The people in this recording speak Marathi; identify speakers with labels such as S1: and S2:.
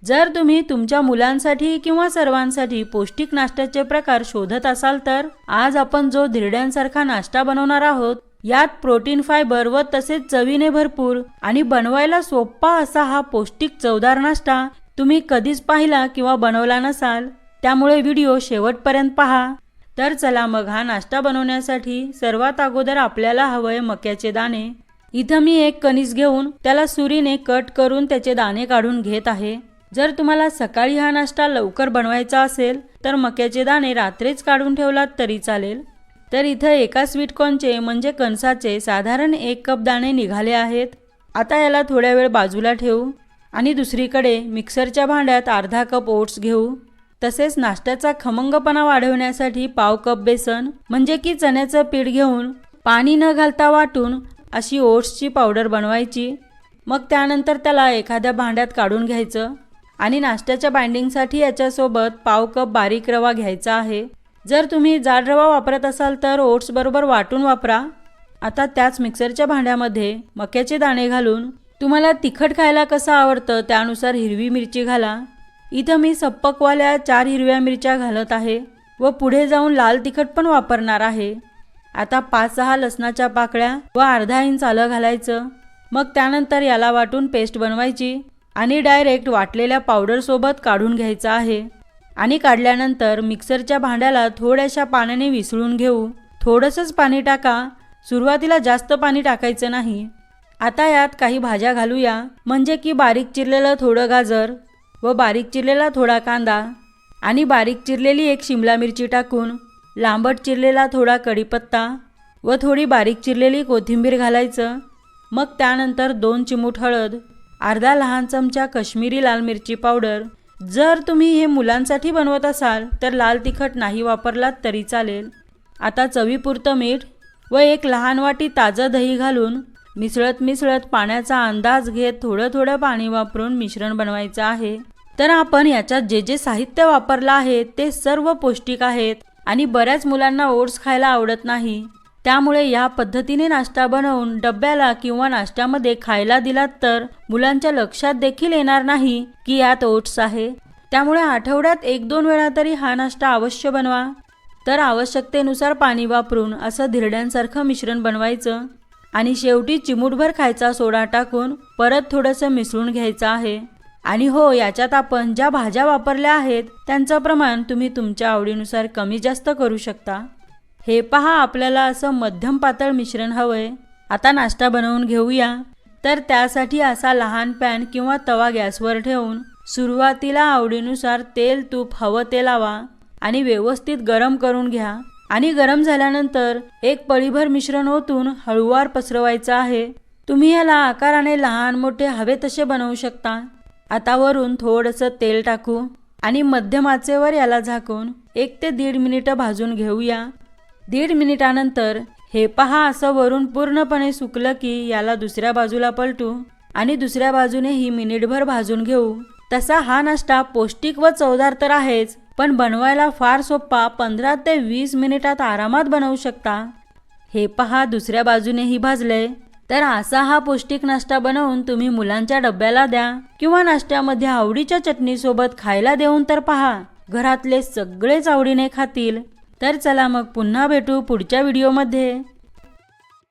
S1: जर तुम्ही तुमच्या मुलांसाठी किंवा सर्वांसाठी पौष्टिक नाश्त्याचे प्रकार शोधत असाल तर आज आपण जो धिरड्यांसारखा नाश्ता बनवणार आहोत यात प्रोटीन, फायबर व तसेच चवीने भरपूर आणि बनवायला सोपा असा हा पौष्टिक चवदार नाश्ता तुम्ही कधीच पाहिला किंवा बनवला नसाल, त्यामुळे व्हिडिओ शेवटपर्यंत पहा। तर चला मग हा नाश्ता बनवण्यासाठी सर्वात अगोदर आपल्याला हवंय मक्याचे दाणे। इथं मी एक कणीस घेऊन त्याला सुरीने कट करून त्याचे दाणे काढून घेत आहे। जर तुम्हाला सकाळी हा नाश्ता लवकर बनवायचा असेल तर मक्याचे दाणे रात्रीच काढून ठेवलात तरी चालेल। तर इथं एका स्वीट कॉर्नचे म्हणजे कणसाचे साधारण 1 कप दाणे निघाले आहेत। आता याला थोड्या वेळ बाजूला ठेवू आणि दुसरीकडे मिक्सरच्या भांड्यात अर्धा कप ओट्स घेऊ। तसेच नाश्त्याचा खमंगपणा वाढवण्यासाठी पाव कप बेसन म्हणजे की चण्याचं पीठ घेऊन पाणी न घालता वाटून अशी ओट्सची पावडर बनवायची। मग त्यानंतर त्याला एखाद्या भांड्यात काढून घ्यायचं आणि नाश्त्याच्या बाइंडिंगसाठी याच्यासोबत पाव कप बारीक रवा घ्यायचा आहे। जर तुम्ही जाड रवा वापरत असाल तर ओट्स बरोबर वाटून वापरा। आता त्याच मिक्सरच्या भांड्यामध्ये मक्याचे दाणे घालून तुम्हाला तिखट खायला कसं आवडतं त्यानुसार हिरवी मिरची घाला। इथं मी सप्पकवाल्या 4 हिरव्या मिरच्या घालत आहे व पुढे जाऊन लाल तिखट पण वापरणार आहे। आता 5-6 लसणाच्या पाकळ्या व अर्धा इंच आलं घालायचं। मग त्यानंतर याला वाटून पेस्ट बनवायची आणि डायरेक्ट वाटलेल्या पावडर सोबत काढून घ्यायचं आहे। आणि काढल्यानंतर मिक्सरच्या भांड्याला थोड्याशा पाण्याने विसळून घेऊ। थोडंसंच पाणी टाका, सुरुवातीला जास्त पाणी टाकायचं नाही। आता यात काही भाज्या घालूया म्हणजे की बारीक चिरलेलं थोडं गाजर व बारीक चिरलेला थोडा कांदा आणि बारीक चिरलेली 1 शिमला मिरची टाकून लांबट चिरलेला थोडा कढीपत्ता व थोडी बारीक चिरलेली कोथिंबीर घालायचं। मग त्यानंतर 2 चिमूट हळद, अर्धा लहान चमचा काश्मीरी लाल मिरची पावडर। जर तुम्ही हे मुलांसाठी बनवत असाल तर लाल तिखट नाही वापरलात तरी चालेल। आता चवीपुरतं मीठ व 1 लहान वाटी ताजं दही घालून मिसळत पाण्याचा अंदाज घेत थोडं थोडं पाणी वापरून मिश्रण बनवायचं आहे। तर आपण याच्यात जे जे साहित्य वापरलं आहे ते सर्व पौष्टिक आहेत आणि बऱ्याच मुलांना ओट्स खायला आवडत नाही, त्यामुळे या पद्धतीने नाश्ता बनवून डब्याला किंवा नाश्त्यामध्ये खायला दिलात तर मुलांच्या लक्षात देखील येणार नाही की यात ओट्स आहे। त्यामुळे आठवड्यात 1-2 वेळा तरी हा नाश्ता अवश्य बनवा। तर आवश्यकतेनुसार पाणी वापरून असं धिरड्यांसारखं मिश्रण बनवायचं आणि शेवटी चिमूटभर खायचा सोडा टाकून परत थोडंसं मिसळून घ्यायचं आहे। आणि हो, याच्यात आपण ज्या भाज्या वापरल्या आहेत त्यांचं प्रमाण तुम्ही तुमच्या आवडीनुसार कमी जास्त करू शकता। हे पहा, आपल्याला असं मध्यम पातळ मिश्रण हवंय। आता नाश्ता बनवून घेऊया। तर त्यासाठी असा लहान पॅन किंवा तवा गॅसवर ठेवून सुरुवातीला आवडीनुसार तेल तूप हवं ते लावा आणि व्यवस्थित गरम करून घ्या। आणि गरम झाल्यानंतर 1 पळीभर मिश्रण ओतून हळूवार पसरवायचं आहे। तुम्ही याला आकाराने लहान मोठे हवे तसे बनवू शकता। आता वरून थोडंसं तेल टाकू आणि मध्यम आचेवर याला झाकून 1 ते 1.5 मिनिटं भाजून घेऊया। 1.5 मिनिटानंतर हे पहा, असं वरून पूर्णपणे सुकलं की याला दुसऱ्या बाजूला पलटू आणि दुसऱ्या बाजूनेही मिनिटभर भाजून घेऊ। तसा हा नाश्ता पौष्टिक व चवदार तर आहेच, पण बनवायला फार सोपा, 15 ते 20 मिनिटात आरामात बनवू शकता। हे पहा, दुसऱ्या बाजूनेही भाजलंय। तर असा हा पौष्टिक नाश्ता बनवून तुम्ही मुलांच्या डब्याला द्या किंवा नाश्त्यामध्ये आवडीच्या चटणीसोबत खायला देऊन तर पहा, घरातले सगळेच आवडीने खातील। तर चला मग पुन्हा भेटू पुढच्या व्हिडिओमध्ये।